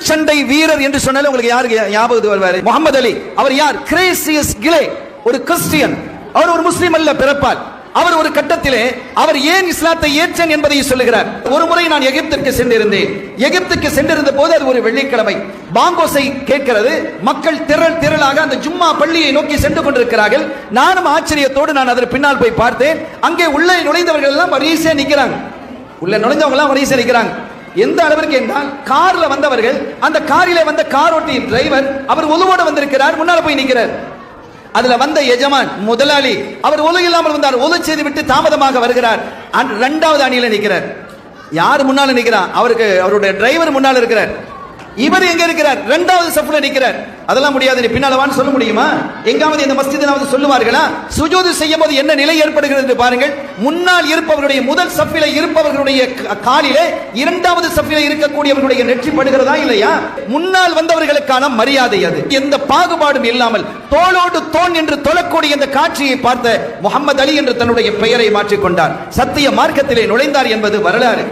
குத்துச்சண்டை வீரர் என்று சொன்னாலே உங்களுக்கு யாருக்கு ஞாபகம் வருவாரு? முகமது அலி. அவர் யார்? கிரேசியஸ் கிலே, ஒரு கிறிஸ்டியன். அவர் ஒரு முஸ்லிம் அல்ல பிறப்பால். அவர் ஒரு கட்டத்திலே அவர் ஏன் இஸ்லாத்தை ஏற்றேன் என்பதை சொல்லுகிறார். ஒரு முறை நான் எகிப்திற்கு சென்றிருந்தேன். எகிப்துக்கு சென்றிருந்த போது அது ஒரு வெள்ளிக்கிழமை. பாங்கோசை கேட்கிறது. மக்கள் திரளாக அந்த ஜும்மா பள்ளியை நோக்கி சென்று கொண்டிருக்கிறார்கள். நானும் ஆச்சரியத்தோடு நான் அதற்கு பின்னால் போய் பார்த்தேன். அங்கே உள்ளே நுழைந்தவர்கள் எல்லாம் வரிசையா நிற்கிறாங்க. உள்ள நுழைந்தவங்க எல்லாம் வரிசையா நிற்கிறாங்க. எந்த அளவிற்கு என்றால் கார்ல வந்தவர்கள், அந்த காரிலே வந்த கார் ஓட்டி டிரைவர் அவர் ஒழுவோடு வந்திருக்கிறார். முன்னால போய் நிற்கிறார். அதுல வந்த எஜமான் முதலாளி அவர் ஒழு இல்லாமல் வந்தார். ஒழு செய்து விட்டு தாமதமாக வருகிறார். இரண்டாவது அணியில நிற்கிறார். யார் முன்னால நிற்கிறார்? அவருக்கு அவருடைய டிரைவர் முன்னால் இருக்கிறார். இவர் எங்க இருக்கிறார்? இரண்டாவது சஃப்ல நிற்கிறார். அதெல்லாம் முடியாது, நீ பின்னால வான்னு சொல்ல முடியுமா? எங்காவது இந்த மஸ்ஜிதிலாவது சொல்லுவார்களா? சுஜூது செய்யும் போது என்ன நிலை ஏற்படுகிறது என்று பாருங்கள். முன்னால் இருப்பவருடைய முதல் சஃபில இருப்பவர்களுடைய காலிலே இரண்டாவது சஃபில இருக்கக்கூடியவர்களுடைய நெற்றி படுகிறதா இல்லையா? முன்னால் வந்தவர்களுக்கான மரியாதை அது. எந்த பாகுபாடும் இல்லாமல் தோளோடு தோன் என்று தொழக்கூடிய இந்த காட்சியை பார்த்த முகமது அலி என்று தன்னுடைய பெயரை மாற்றிக்கொண்டார். சத்திய மார்க்கத்திலே நுழைந்தார் என்பது வரலாறு.